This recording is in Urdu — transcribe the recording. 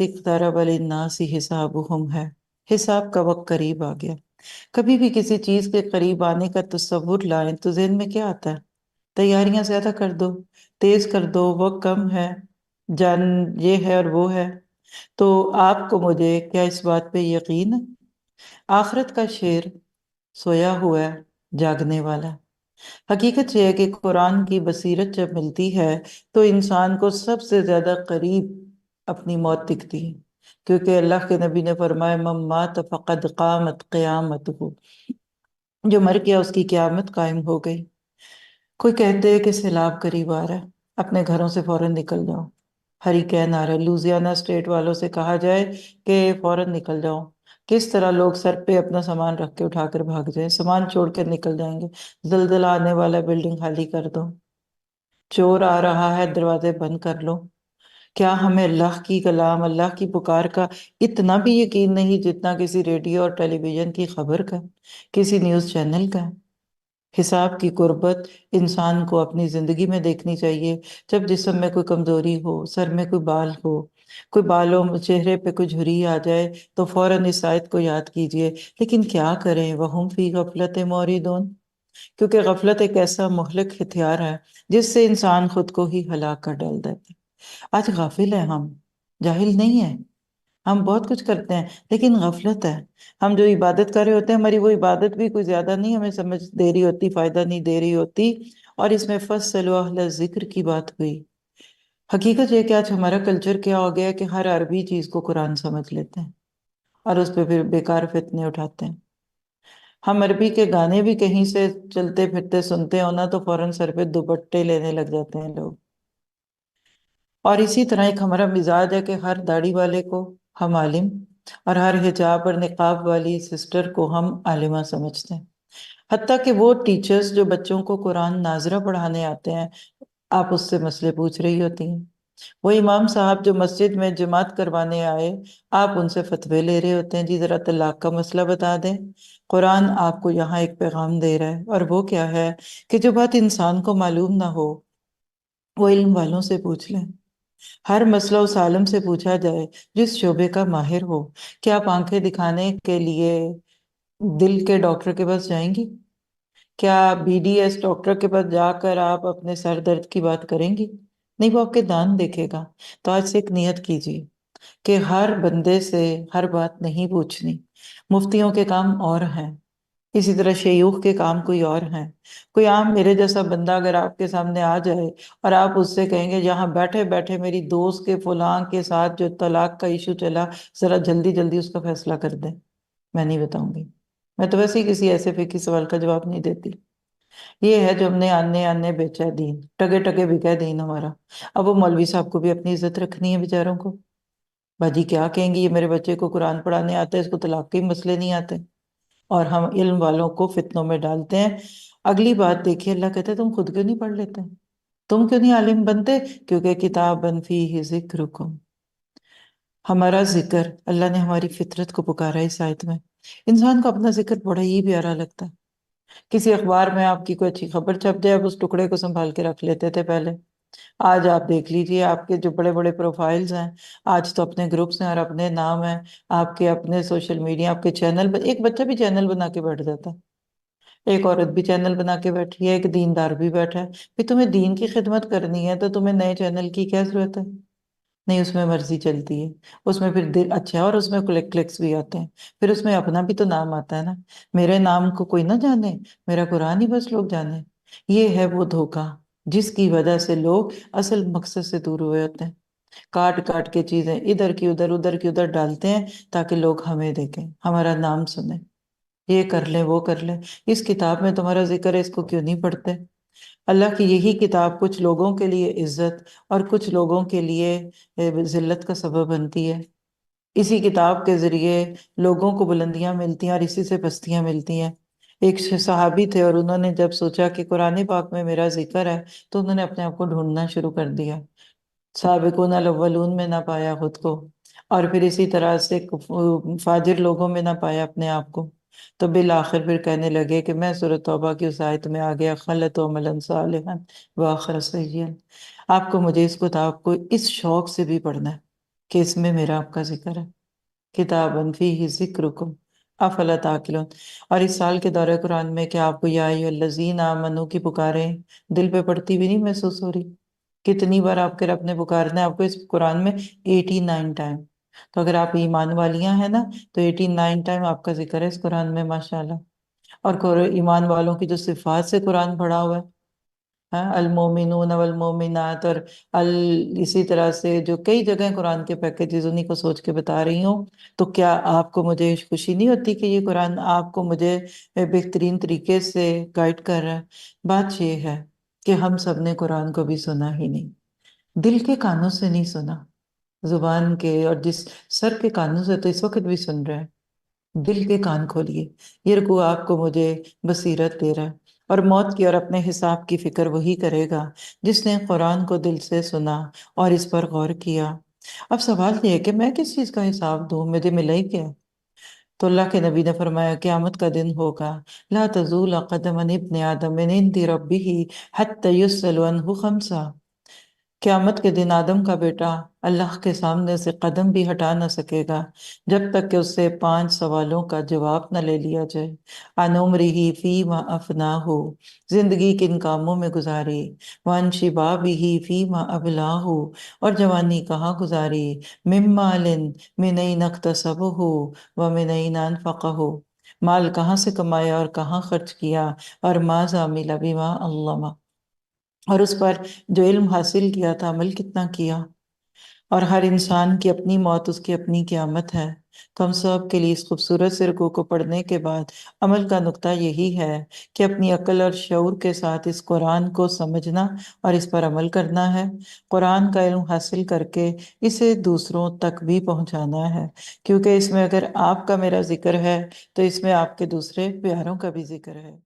اقترب للناس حسابهم ہے، حساب کا وقت قریب آ گیا۔ کبھی بھی کسی چیز کے قریب آنے کا تصور لائیں تو ذہن میں کیا آتا ہے؟ تیاریاں زیادہ کر دو، تیز کر دو، وقت کم ہے، جان یہ ہے اور وہ ہے۔ تو آپ کو مجھے کیا اس بات پہ یقین ہے؟ آخرت کا شعر سویا ہوا ہے، جاگنے والا ہے۔ حقیقت یہ ہے کہ قرآن کی بصیرت جب ملتی ہے تو انسان کو سب سے زیادہ قریب اپنی موت دکھتی ہے، کیونکہ اللہ کے نبی نے فرمایا من مات فقد قامت قیامتہ، جو مر گیا اس کی قیامت قائم ہو گئی۔ کوئی کہتے ہیں کہ سیلاب قریب آ رہا ہے، اپنے گھروں سے فوراً نکل جاؤ۔ ہریکین آ رہا ہے، لوزیانا اسٹیٹ والوں سے کہا جائے کہ فوراً نکل جاؤ۔ کس طرح لوگ سر پہ اپنا سامان رکھ کے اٹھا کر بھاگ جائیں، سامان چھوڑ کر نکل جائیں گے۔ زلزلہ آنے والا، بلڈنگ خالی کر دو۔ چور آ رہا ہے، دروازے بند کر لو۔ کیا ہمیں اللہ کی کلام، اللہ کی پکار کا اتنا بھی یقین نہیں جتنا کسی ریڈیو اور ٹیلی ویژن کی خبر کا، کسی نیوز چینل کا؟ حساب کی قربت انسان کو اپنی زندگی میں دیکھنی چاہیے۔ جب جسم میں کوئی کمزوری ہو، سر میں کوئی بال ہو، کوئی بالوں چہرے پہ کوئی جھری آ جائے تو فوراً اس آیت کو یاد کیجئے۔ لیکن کیا کریں، وَهُمْ فِي غَفْلَةٍ مُعْرِضُونَ، کیونکہ غفلت ایک ایسا مہلک ہتھیار ہے جس سے انسان خود کو ہی ہلاک کر ڈال دیتا ہے۔ آج غافل ہیں ہم، جاہل نہیں ہیں، ہم بہت کچھ کرتے ہیں لیکن غفلت ہے۔ ہم جو عبادت کر رہے ہوتے ہیں، ہماری وہ عبادت بھی کوئی زیادہ نہیں ہمیں سمجھ دے رہی ہوتی، فائدہ نہیں دے رہی ہوتی، اور اس میں فَاسْأَلُوا أَهْلَ الذِّكْرِ کی بات ہوئی۔ حقیقت یہ کہ آج ہمارا کلچر کیا ہو گیا ہے کہ ہر عربی چیز کو قرآن سمجھ لیتے ہیں اور اس پہ پھر بیکار فتنے اٹھاتے ہیں۔ ہم عربی کے گانے بھی کہیں سے چلتے پھرتے سنتے ہو نا تو فوراً سر پہ دوپٹے لینے لگ جاتے ہیں لوگ۔ اور اسی طرح ایک ہمارا مزاج ہے کہ ہر داڑھی والے کو ہم عالم، اور ہر حجاب اور نقاب والی سسٹر کو ہم عالمہ سمجھتے ہیں۔ حتیٰ کہ وہ ٹیچرز جو بچوں کو قرآن ناظرہ پڑھانے آتے ہیں، آپ اس سے مسئلے پوچھ رہی ہوتی ہیں۔ وہ امام صاحب جو مسجد میں جماعت کروانے آئے، آپ ان سے فتوے لے رہے ہوتے ہیں، جی ذرا طلاق کا مسئلہ بتا دیں۔ قرآن آپ کو یہاں ایک پیغام دے رہا ہے، اور وہ کیا ہے کہ جو بات انسان کو معلوم نہ ہو وہ علم والوں سے پوچھ لیں۔ ہر مسئلہ اس عالم سے پوچھا جائے جس شعبے کا ماہر ہو۔ کیا آپ آنکھیں دکھانے کے لیے دل کے ڈاکٹر کے پاس جائیں گی؟ کیا بی ڈی ایس ڈاکٹر کے پاس جا کر آپ اپنے سر درد کی بات کریں گی؟ نہیں، وہ آپ کے دان دیکھے گا۔ تو آج سے ایک نیت کیجیے کہ ہر بندے سے ہر بات نہیں پوچھنی۔ مفتیوں کے کام اور ہیں، اسی طرح شیوخ کے کام کوئی اور ہیں۔ کوئی عام میرے جیسا بندہ اگر آپ کے سامنے آ جائے اور آپ اس سے کہیں گے یہاں بیٹھے بیٹھے میری دوست کے فلاں کے ساتھ جو طلاق کا ایشو چلا، ذرا جلدی جلدی اس کا فیصلہ کر دیں، میں نہیں بتاؤں گی۔ میں تو ویسے ہی کسی ایسے فقہی سوال کا جواب نہیں دیتی۔ یہ ہے جو ہم نے آنے آنے بیچا ہے دین، ٹگے ٹگے بکا ہے دین ہمارا۔ اب وہ مولوی صاحب کو بھی اپنی عزت رکھنی ہے بیچاروں کو۔ باجی کیا کہیں گی، یہ میرے بچے کو قرآن پڑھانے آتا ہے، اس کو طلاق کے ہی مسئلے نہیں آتے، اور ہم علم والوں کو فتنوں میں ڈالتے ہیں۔ اگلی بات دیکھیے، اللہ کہتے ہیں تم خود کیوں نہیں پڑھ لیتے، تم کیوں نہیں عالم بنتے؟ کیونکہ کتاب فیہ ذکرکم، ہمارا ذکر، اللہ نے ہماری فطرت کو پکارا ہے اس آیت میں۔ انسان کو اپنا ذکر بڑا ہی پیارا لگتا ہے۔ کسی اخبار میں آپ کی کوئی اچھی خبر چھپ جائے، اب اس ٹکڑے کو سنبھال کے رکھ لیتے تھے پہلے۔ آج آپ دیکھ لیجئے، آپ کے جو بڑے بڑے پروفائلز ہیں، آج تو اپنے گروپس ہیں اور اپنے نام ہیں، آپ کے اپنے سوشل میڈیا، آپ کے چینل، ایک بچہ بھی چینل بنا کے بیٹھ جاتا ہے، ایک عورت بھی چینل بنا کے بیٹھی ہے، ایک دیندار بھی بیٹھا ہے۔ پھر تمہیں دین کی خدمت کرنی ہے تو تمہیں نئے چینل کی کیا ضرورت ہے؟ نہیں، اس میں مرضی چلتی ہے، اس میں پھر دل اچھا ہے، اور اس میں کلکس بھی آتے ہیں، پھر اس میں اپنا بھی تو نام آتا ہے نا۔ میرے نام کو کوئی نہ جانے، میرا قرآن ہی بس لوگ جانے۔ یہ ہے وہ دھوکہ جس کی وجہ سے لوگ اصل مقصد سے دور ہوئے ہوتے ہیں۔ کاٹ کاٹ کے چیزیں ادھر کی ادھر، ادھر کی ادھر ڈالتے ہیں تاکہ لوگ ہمیں دیکھیں، ہمارا نام سنیں، یہ کر لیں وہ کر لیں۔ اس کتاب میں تمہارا ذکر ہے، اس کو کیوں نہیں پڑھتے؟ اللہ کی یہی کتاب کچھ لوگوں کے لیے عزت اور کچھ لوگوں کے لیے ذلت کا سبب بنتی ہے۔ اسی کتاب کے ذریعے لوگوں کو بلندیاں ملتی ہیں اور اسی سے پستیاں ملتی ہیں۔ ایک صحابی تھے اور انہوں نے جب سوچا کہ قرآن پاک میں میرا ذکر ہے تو انہوں نے اپنے آپ کو ڈھونڈنا شروع کر دیا، سابقون الاولون میں نہ پایا خود کو، اور پھر اسی طرح سے فاجر لوگوں میں نہ پایا اپنے آپ کو، تو بالآخر پھر کہنے لگے کہ میں سورۃ توبہ کی اس آیت میں آ گیا، خلط عملا صالحا وآخر سیئا۔ آپ کو مجھے اس کتاب کو اس شوق سے بھی پڑھنا ہے کہ اس میں میرا آپ کا ذکر ہے، کتابن فیہ ذکرکم افلا تعقلون۔ اور اس سال کے دورہ قرآن میں کیا آپ کو یا ایھا الذین آمنو کی پکاریں دل پہ پڑتی بھی نہیں محسوس ہو رہی؟ کتنی بار آپ کے رب نے پکارنا ہے آپ کو اس قرآن میں؟ 89 ٹائم۔ تو اگر آپ ایمان والیاں ہیں نا تو 89 ٹائم آپ کا ذکر ہے اس قرآن میں، ماشاءاللہ۔ اور ایمان والوں کی جو صفات سے قرآن پڑھا ہوا ہے، ہاں، المومنون والمومنات، اور اسی طرح سے جو کئی جگہیں قرآن کے پیکیجز انہیں کو سوچ کے بتا رہی ہوں، تو کیا آپ کو مجھے خوشی نہیں ہوتی کہ یہ قرآن آپ کو مجھے بہترین طریقے سے گائیڈ کر رہا ہے؟ بات یہ ہے کہ ہم سب نے قرآن کو بھی سنا ہی نہیں، دل کے کانوں سے نہیں سنا، زبان کے اور جس سر کے کانوں سے تو اس وقت بھی سن رہے ہیں، دل کے کان کھولیے۔ یہ رکوع آپ کو مجھے بصیرت دے رہا ہے، اور موت کی اور اپنے حساب کی فکر وہی کرے گا جس نے قرآن کو دل سے سنا اور اس پر غور کیا۔ اب سوال یہ ہے کہ میں کس چیز کا حساب دوں، مجھے ملا ہی کیا؟ تو اللہ کے نبی نے فرمایا قیامت کا دن ہوگا، لا تزول قدم ابن آدم من عند ربہ حتی یسأل عنہ خمسہ۔ قیامت کے دن آدم کا بیٹا اللہ کے سامنے سے قدم بھی ہٹا نہ سکے گا جب تک کہ اس سے 5 سوالوں کا جواب نہ لے لیا جائے۔ عن عمرہ فیما افناہ، زندگی کن کاموں میں گزاری، وعن شبابہ فیما ابلاہ، اور جوانی کہاں گزاری، من مال من این اکتسبہ ومن این انفقہ، مال کہاں سے کمایا اور کہاں خرچ کیا، اور ماذا عمل بما علمہ، اور اس پر جو علم حاصل کیا تھا عمل کتنا کیا۔ اور ہر انسان کی اپنی موت اس کی اپنی قیامت ہے۔ تو ہم سب کے لیے اس خوبصورت سے رکوع کو پڑھنے کے بعد عمل کا نقطہ یہی ہے کہ اپنی عقل اور شعور کے ساتھ اس قرآن کو سمجھنا اور اس پر عمل کرنا ہے، قرآن کا علم حاصل کر کے اسے دوسروں تک بھی پہنچانا ہے، کیونکہ اس میں اگر آپ کا میرا ذکر ہے تو اس میں آپ کے دوسرے پیاروں کا بھی ذکر ہے۔